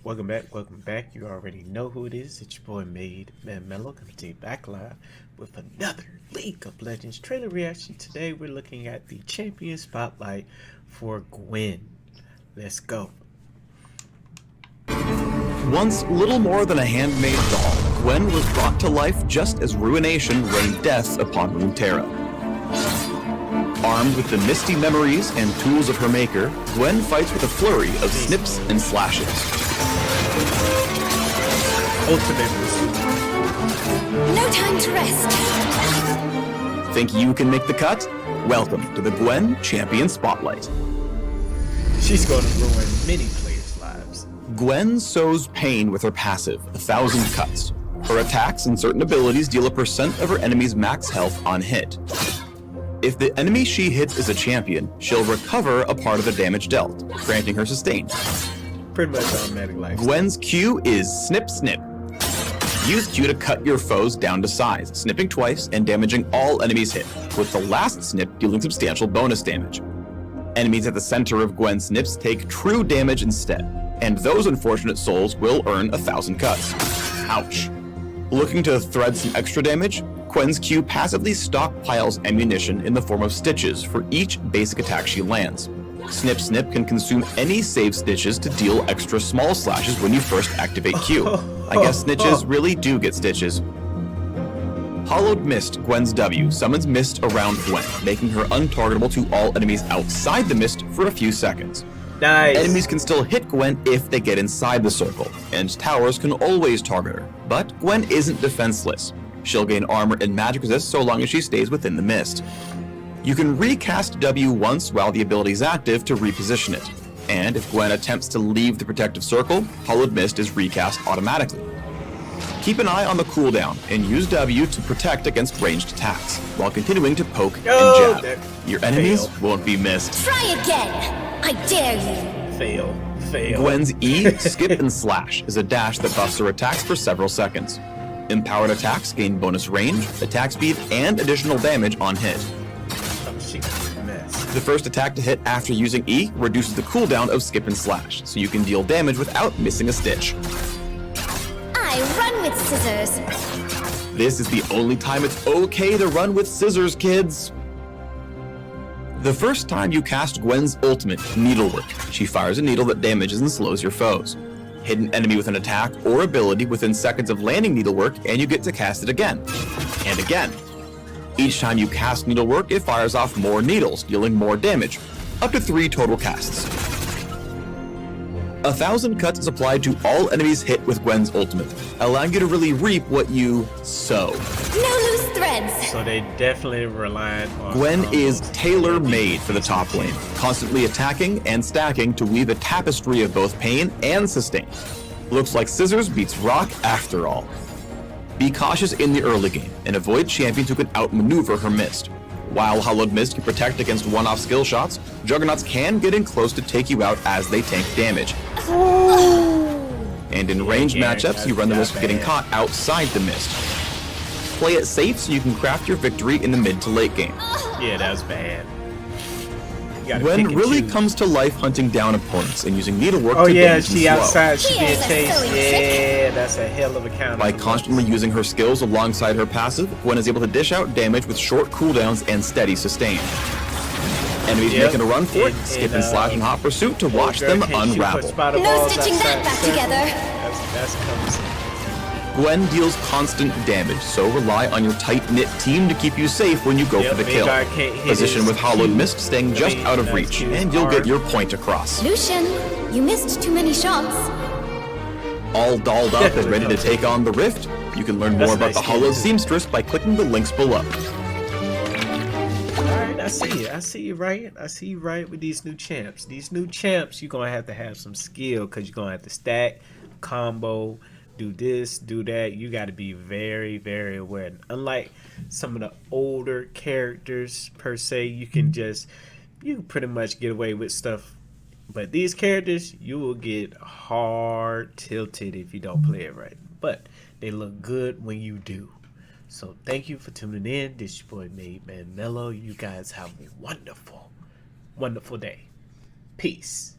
welcome back. You already know who it is. It's your boy MadeMenMelo coming to you back live with another League of Legends trailer reaction. Today we're looking at the champion spotlight for Gwen. Let's go. Once little more than a handmade doll, Gwen was brought to life just as ruination rained death upon Runeterra. Armed with the misty memories and tools of her maker, Gwen fights with a flurry of snips and slashes. Ultimate. No time to rest. Think you can make the cut? Welcome to the Gwen Champion Spotlight. She's going to ruin many players' lives. Gwen sows pain with her passive, 1,000 cuts. Her attacks and certain abilities deal a percent of her enemy's max health on hit. If the enemy she hits is a champion, she'll recover a part of the damage dealt, granting her sustain. Pretty much automatic life. Gwen's Q is Snip Snip. Use Q to cut your foes down to size, snipping twice and damaging all enemies hit, with the last snip dealing substantial bonus damage. Enemies at the center of Gwen's snips take true damage instead, and those unfortunate souls will earn 1,000 cuts. Ouch. Looking to thread some extra damage? Gwen's Q passively stockpiles ammunition in the form of stitches for each basic attack she lands. Snip Snip can consume any save stitches to deal extra small slashes when you first activate Q. I guess snitches really do get stitches. Hollowed Mist, Gwen's W, summons mist around Gwen, making her untargetable to all enemies outside the mist for a few seconds. Nice. Enemies can still hit Gwen if they get inside the circle, and towers can always target her, but Gwen isn't defenseless. She'll gain armor and magic resist so long as she stays within the mist. You can recast W once while the ability is active to reposition it, and if Gwen attempts to leave the protective circle, Hollowed Mist is recast automatically. Keep an eye on the cooldown and use W to protect against ranged attacks, while continuing to poke and jab. Your enemies won't be missed. Try again! I dare you! Fail. Gwen's E, Skip and Slash, is a dash that buffs her attacks for several seconds. Empowered attacks gain bonus range, attack speed, and additional damage on hit. The first attack to hit after using E reduces the cooldown of Skip and Slash, so you can deal damage without missing a stitch. I run with scissors. This is the only time it's okay to run with scissors, kids. The first time you cast Gwen's ultimate, Needlework, she fires a needle that damages and slows your foes. Hit an enemy with an attack or ability within seconds of landing Needlework, and you get to cast it again. And again. Each time you cast Needlework, it fires off more needles, dealing more damage. Up to 3 total casts. 1,000 cuts is applied to all enemies hit with Gwen's ultimate, allowing you to really reap what you sow. No loose threads. So they definitely relied on Gwen is tailor-made for the top lane, constantly attacking and stacking to weave a tapestry of both pain and sustain. Looks like scissors beats rock after all. Be cautious in the early game, and avoid champions who can outmaneuver her mist. While Hollowed Mist can protect against one-off skill shots, Juggernauts can get in close to take you out as they tank damage. And in ranged matchups, you run the risk of getting caught outside the mist. Play it safe so you can craft your victory in the mid to late game. Yeah, that was bad. Gwen really comes to life hunting down opponents and using needlework to damage she and outside, she She being is a chased. silly Yeah, that's a hell of a counter. By constantly using her skills alongside her passive, Gwen is able to dish out damage with short cooldowns and steady sustain. Enemies making a run for it, Skip and Slash in hot pursuit to watch them unravel. No stitching that back together. That's cumbersome. Gwen deals constant damage, so rely on your tight-knit team to keep you safe when you go for the kill. Position with Hollowed Mist staying just out of reach, and you'll get your point across. Lucian, you missed too many shots. All dolled up and ready to take on the Rift? You can learn more about the Hollowed Seamstress by clicking the links below. Alright, I see you. I see you right. I see you right with these new champs. These new champs, you're going to have some skill because you're going to have to stack, combo, do this, do that. You got to be very, very aware. And unlike some of the older characters, per se, you can pretty much get away with stuff. But these characters, you will get hard tilted if you don't play it right. But they look good when you do. So thank you for tuning in. This is your boy MadeMenMelo. You guys have a wonderful, wonderful day. Peace.